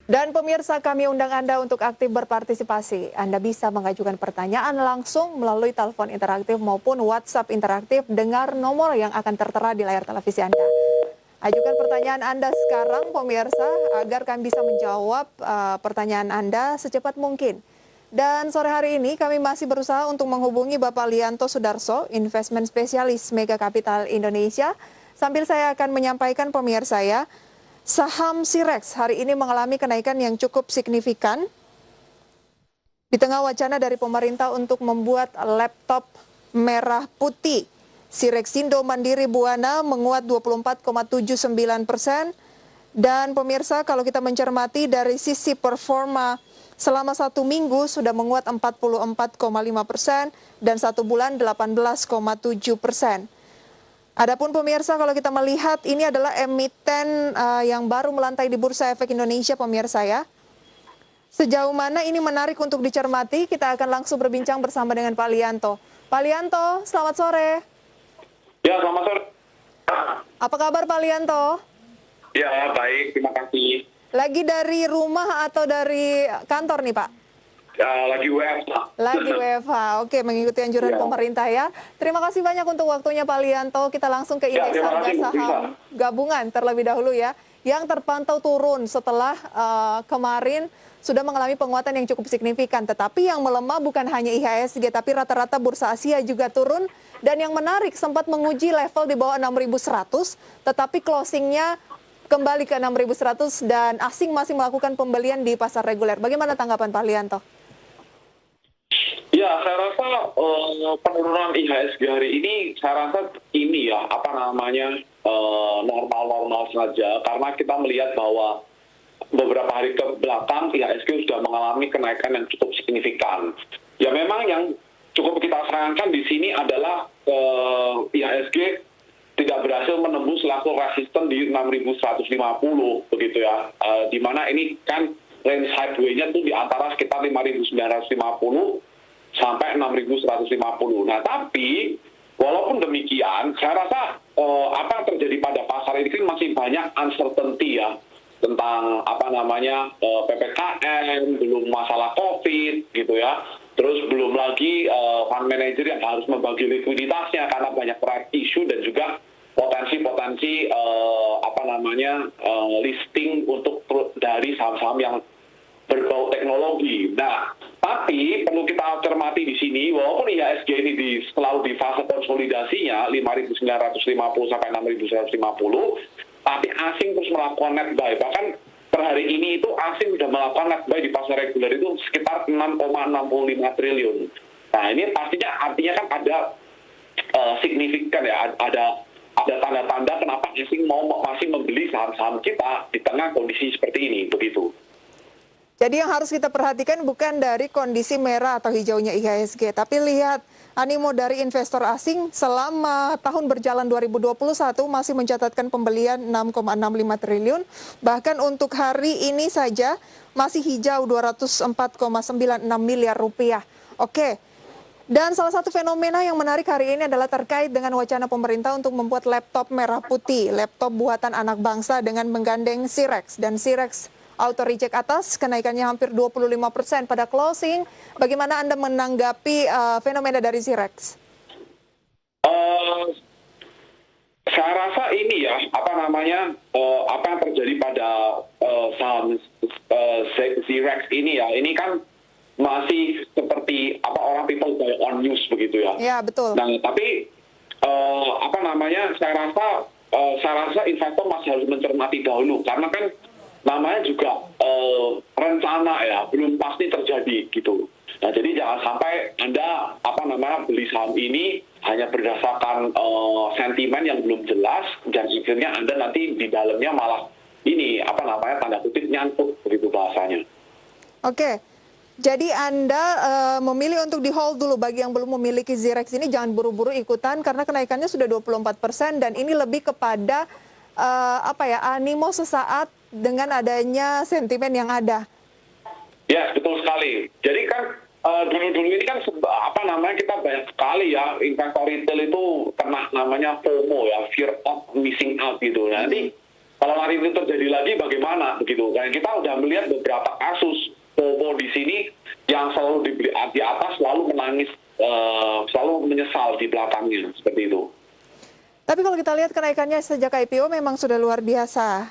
Dan pemirsa, kami undang Anda untuk aktif berpartisipasi. Anda bisa mengajukan pertanyaan langsung melalui telepon interaktif maupun WhatsApp interaktif dengan nomor yang akan tertera di layar televisi Anda. Ajukan pertanyaan Anda sekarang, pemirsa, agar kami bisa menjawab pertanyaan Anda secepat mungkin. Dan sore hari ini kami masih berusaha untuk menghubungi Bapak Lianto Sudarso, Investment Specialist Mega Capital Indonesia. Sambil saya akan menyampaikan pemirsa ya, saham Sirex hari ini mengalami kenaikan yang cukup signifikan di tengah wacana dari pemerintah untuk membuat laptop merah putih. Sirexindo Mandiri Buana menguat 24,79%. Dan pemirsa, kalau kita mencermati dari sisi performa selama 1 minggu sudah menguat 44,5% dan 1 bulan 18,7%. Adapun pemirsa, kalau kita melihat ini adalah emiten yang baru melantai di Bursa Efek Indonesia, pemirsa ya. Sejauh mana ini menarik untuk dicermati, kita akan langsung berbincang bersama dengan Pak Lianto. Pak Lianto, selamat sore. Ya, selamat sore. Apa kabar Pak Lianto? Ya, baik, terima kasih. Lagi dari rumah atau dari kantor nih Pak? Lagi WFH. Lagi WFH, oke, mengikuti anjuran pemerintah ya. Terima kasih banyak untuk waktunya Pak Lianto. Kita langsung ke indeks harga saham gabungan terlebih dahulu ya. Yang terpantau turun setelah kemarin sudah mengalami penguatan yang cukup signifikan. Tetapi yang melemah bukan hanya IHSG, tapi rata-rata bursa Asia juga turun. Dan yang menarik sempat menguji level di bawah 6.100, tetapi closingnya kembali ke 6.100 dan asing masih melakukan pembelian di pasar reguler. Bagaimana tanggapan Pak Lianto? Ya, saya rasa penurunan IHSG hari ini, saya rasa ini ya, normal-normal saja. Karena kita melihat bahwa beberapa hari ke belakang IHSG sudah mengalami kenaikan yang cukup signifikan. Ya memang yang cukup kita sayangkan di sini adalah IHSG tidak berhasil menembus level resisten di 6.150 begitu ya. Di mana ini kan range sideways-nya tuh di antara sekitar 5.950 sampai 6.150. Nah, tapi walaupun demikian, saya rasa apa yang terjadi pada pasar ini kan masih banyak uncertainty ya tentang PPKM, belum masalah COVID gitu ya. Terus belum lagi fund manager yang harus membagi likuiditasnya karena banyak proyek isu dan juga potensi-potensi listing untuk dari saham-saham yang berbau teknologi. Nah, tapi perlu kita cermati di sini walaupun IHSG ini selalu di fase konsolidasinya 5.950 sampai 6.150, tapi asing terus melakukan net buy. Bahkan per hari ini itu asing sudah melakukan net buy di pasar reguler itu sekitar 6,65 triliun. Nah, ini artinya kan ada signifikan ya, ada tanda-tanda kenapa asing masih membeli saham-saham kita di tengah kondisi seperti ini, begitu. Jadi yang harus kita perhatikan bukan dari kondisi merah atau hijaunya IHSG, tapi lihat animo dari investor asing selama tahun berjalan 2021 masih mencatatkan pembelian 6,65 triliun. Bahkan untuk hari ini saja masih hijau 204,96 miliar rupiah. Oke. Dan salah satu fenomena yang menarik hari ini adalah terkait dengan wacana pemerintah untuk membuat laptop merah putih, laptop buatan anak bangsa dengan menggandeng Sirex. Dan Sirex auto reject atas, kenaikannya hampir 25% pada closing. Bagaimana Anda menanggapi fenomena dari Sirex? Saya rasa ini ya, apa yang terjadi pada saham Sirex ini ya, ini kan masih seperti orang people buy on news begitu ya. Ya, betul. Nah, tapi saya rasa investor masih harus mencermati dahulu karena kan namanya juga rencana ya, belum pasti terjadi gitu. Nah, jadi jangan sampai Anda beli saham ini hanya berdasarkan sentimen yang belum jelas dan akhirnya Anda nanti di dalamnya malah ini tanda kutip nyantuk begitu bahasanya. Oke. Jadi Anda memilih untuk di hold dulu. Bagi yang belum memiliki Sirex ini jangan buru-buru ikutan karena kenaikannya sudah 24% dan ini lebih kepada animo sesaat dengan adanya sentimen yang ada. Ya, betul sekali. Jadi kan dulu-dulu ini kan kita banyak sekali ya investor retail itu kena namanya FOMO ya, fear of missing out gitu. Nanti Kalau nanti itu terjadi lagi bagaimana begitu? Dan kita udah melihat beberapa kasus FOMO di sini yang selalu di atas selalu menangis, selalu menyesal di belakangnya seperti itu. Tapi kalau kita lihat kenaikannya sejak IPO memang sudah luar biasa,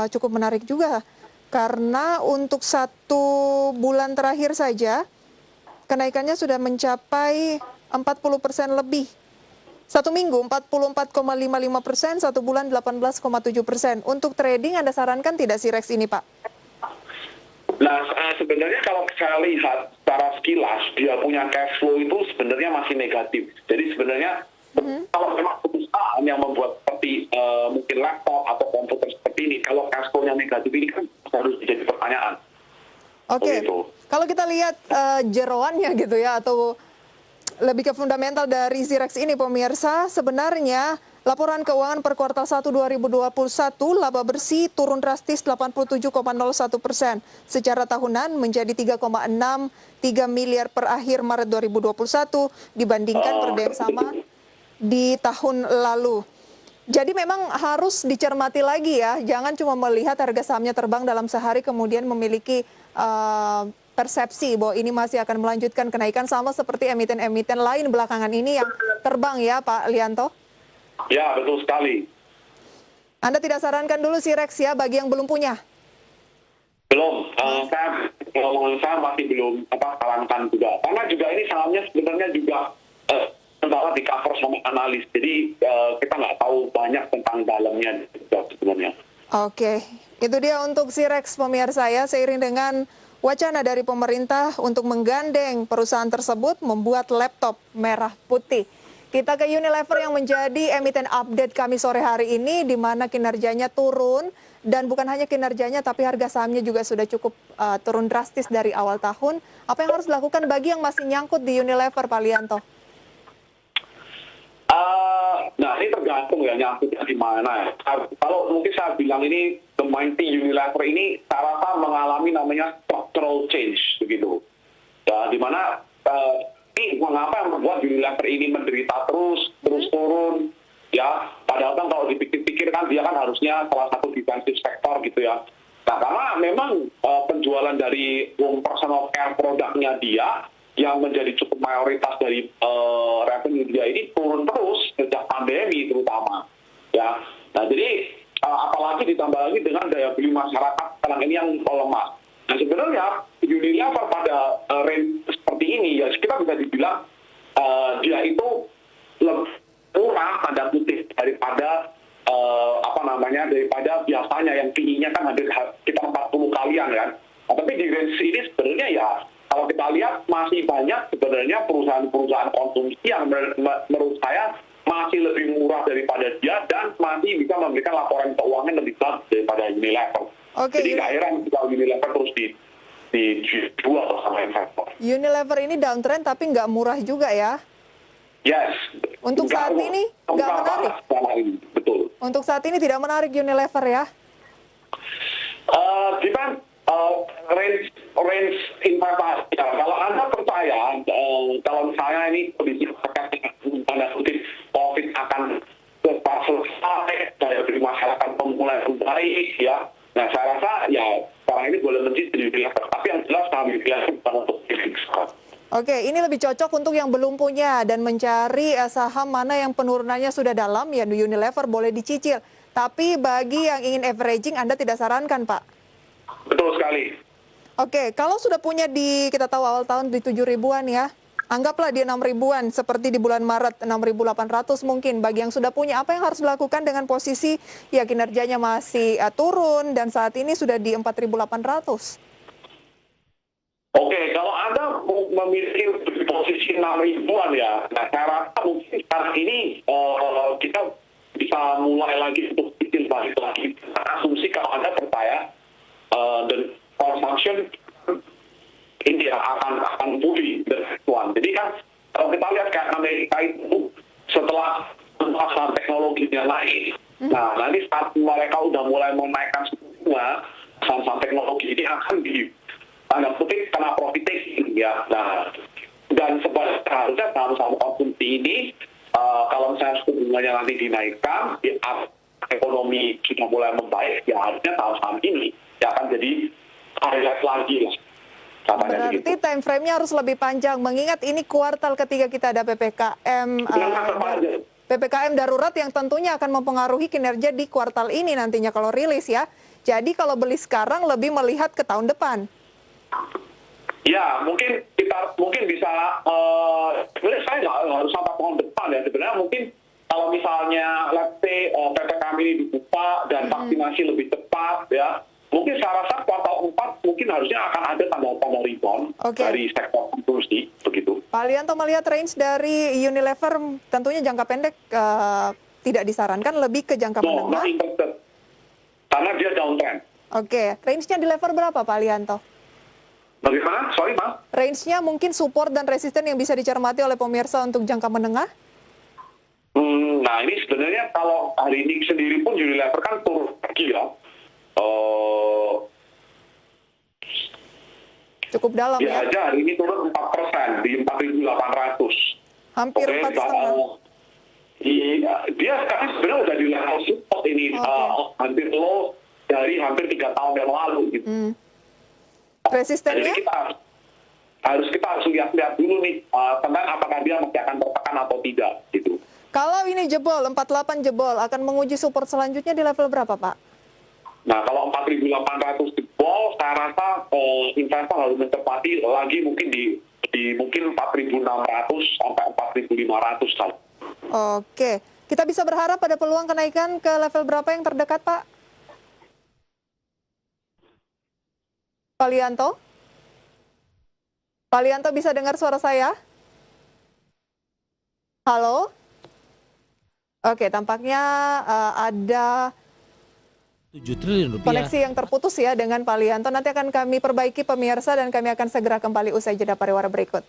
cukup menarik juga. Karena untuk 1 bulan terakhir saja, kenaikannya sudah mencapai 40% lebih. 1 minggu 44,55%, 1 bulan 18,7%. Untuk trading Anda sarankan tidak si Rex ini, Pak? Nah, sebenarnya kalau saya lihat secara sekilas, dia punya cash flow itu sebenarnya masih negatif. Jadi sebenarnya kalau memang perusahaan yang membuat seperti mungkin laptop atau komputer seperti ini, kalau cash flow-nya negatif ini kan harus jadi pertanyaan. Oke, kalau kita lihat jeroannya gitu ya, atau lebih ke fundamental dari Zirex ini pemirsa, sebenarnya laporan keuangan per kuartal 1 2021 laba bersih turun drastis 87,01% secara tahunan menjadi 3,63 miliar per akhir Maret 2021 dibandingkan periode yang sama di tahun lalu. Jadi memang harus dicermati lagi ya, jangan cuma melihat harga sahamnya terbang dalam sehari kemudian memiliki persepsi bahwa ini masih akan melanjutkan kenaikan sama seperti emiten-emiten lain belakangan ini yang terbang ya Pak Lianto? Ya, betul sekali. Anda tidak sarankan dulu si Rex ya bagi yang belum punya? Belum, saya masih belum sarankan juga. Karena juga ini sahamnya sebenarnya juga di cover sama analis, jadi kita nggak tahu banyak tentang dalamnya juga sebenarnya. Oke, itu dia untuk si Rex pemirsa ya, seiring dengan wacana dari pemerintah untuk menggandeng perusahaan tersebut membuat laptop merah putih. Kita ke Unilever yang menjadi emiten update kami sore hari ini, di mana kinerjanya turun, dan bukan hanya kinerjanya tapi harga sahamnya juga sudah cukup turun drastis dari awal tahun. Apa yang harus dilakukan bagi yang masih nyangkut di Unilever, Pak Lianto? Nah, ini tergantung ya nyangkutnya di mana ya. Kalau mungkin saya bilang ini The Mighty Unilever ini saya rasa mengalami namanya structural change begitu. Ya, di mana ini mengapa yang membuat Unilever ini menderita terus turun ya. Padahal kan kalau dipikir-pikir kan dia kan harusnya salah satu defensive sector gitu ya. Nah, karena memang penjualan dari home personal care produknya dia yang menjadi cukup mayoritas dari revenue dia ini turun terus sejak pandemi terutama ya. Nah, jadi apalagi ditambah lagi dengan daya beli masyarakat sekarang ini yang melemah. Nah, sebenarnya Unilever pada range seperti ini ya kita bisa dibilang dia itu lebih murah tanda kutip daripada daripada biasanya yang tingginya kan hampir sekitar 40 kalian kan. Nah, tapi di range ini sebenarnya ya kalau kita lihat masih banyak sebenarnya perusahaan-perusahaan konsumsi yang menurut saya masih lebih murah daripada dia dan masih bisa memberikan laporan keuangan lebih bagus daripada Unilever. Oke, jadi nggak heran kalau Unilever terus dijual sama investor. Unilever ini downtrend tapi nggak murah juga ya? Yes. Untuk saat ini nggak menarik? Betul. Untuk saat ini tidak menarik Unilever ya? Kita range investasi. Ya, kalau Anda percaya, kalau saya ini kondisi tanda kutip COVID akan cepat selesai, daya beli masyarakat mulai membaik, ya. Nah, saya rasa ya sekarang ini boleh menjadi Unilever, tapi yang jelas kami pilih bukan untuk sekarang. Oke, ini lebih cocok untuk yang belum punya dan mencari saham mana yang penurunannya sudah dalam, ya Unilever boleh dicicil. Tapi bagi yang ingin averaging, Anda tidak sarankan, Pak? Betul sekali. Oke, kalau sudah punya kita tahu awal tahun di 7 ribuan ya, anggaplah di 6 ribuan seperti di bulan Maret 6.800 mungkin. Bagi yang sudah punya, apa yang harus dilakukan dengan posisi ya kinerjanya masih turun dan saat ini sudah di 4.800? Oke, kalau Anda memiliki posisi 6 ribuan ya, nah saya rasa mungkin sekarang ini kita bisa mulai lagi untuk bikin balik lagi. Asumsi kalau Anda percaya dan consumption ini akan pulih dari tuan. Jadi kan kalau kita lihat kayak Amerika itu setelah saham teknologinya naik, nah nanti saat mereka udah mulai menaikkan suku bunga, saham teknologi ini akan tanda kutip kena profit taking ya. Nah, dan sebenarnya harusnya saham-saham konsumsi ini kalau misalnya suku bunganya nanti dinaikkan, ekonomi sudah mulai membaik, ya harusnya saham-saham ini ya akan jadi highlight lagi lah. Berarti time frame-nya harus lebih panjang, mengingat ini kuartal ketiga kita ada PPKM darurat yang tentunya akan mempengaruhi kinerja di kuartal ini nantinya kalau rilis ya. Jadi kalau beli sekarang lebih melihat ke tahun depan. Ya, mungkin bisa, sebenarnya saya nggak harus sampai tahun depan ya. Sebenarnya mungkin kalau misalnya, let's say, PPKM ini dibuka dan vaksinasi lebih cepat ya, mungkin saya rasa kuartal 4 mungkin harusnya akan ada tanda-tanda rebound dari sektor konsumsi, begitu. Pak Alianto melihat range dari Unilever tentunya jangka pendek tidak disarankan, lebih ke jangka menengah. Karena dia downtrend. Oke, range-nya di level berapa Pak Alianto? Bagaimana? Sorry, Mas. Range-nya mungkin support dan resisten yang bisa dicermati oleh pemirsa untuk jangka menengah? Nah, ini sebenarnya kalau hari ini sendiri pun Unilever kan turun lagi ya. Cukup dalam ya? Dia aja hari ini turun 4% di 4.800. Hampir 4,5. Dia sekarang sebenarnya udah di level support ini, hampir low dari hampir 3 tahun yang lalu gitu. Resistennya? Jadi kita harus lihat dulu nih tentang apakah dia masih akan tertekan atau tidak gitu. Kalau ini jebol, 48 jebol, akan menguji support selanjutnya di level berapa Pak? Nah, kalau 4.800 jebol, saya rasa investor harus mencepati lagi mungkin di mungkin 4.600 sampai 4.500 saja. Oke, kita bisa berharap pada peluang kenaikan ke level berapa yang terdekat Pak? Pak Lianto? Pak Lianto bisa dengar suara saya? Halo? Oke, tampaknya ada 7 triliun rupiah. koneksi yang terputus ya dengan Pak Lianto. Nanti akan kami perbaiki pemirsa dan kami akan segera kembali usai jeda pariwara berikut.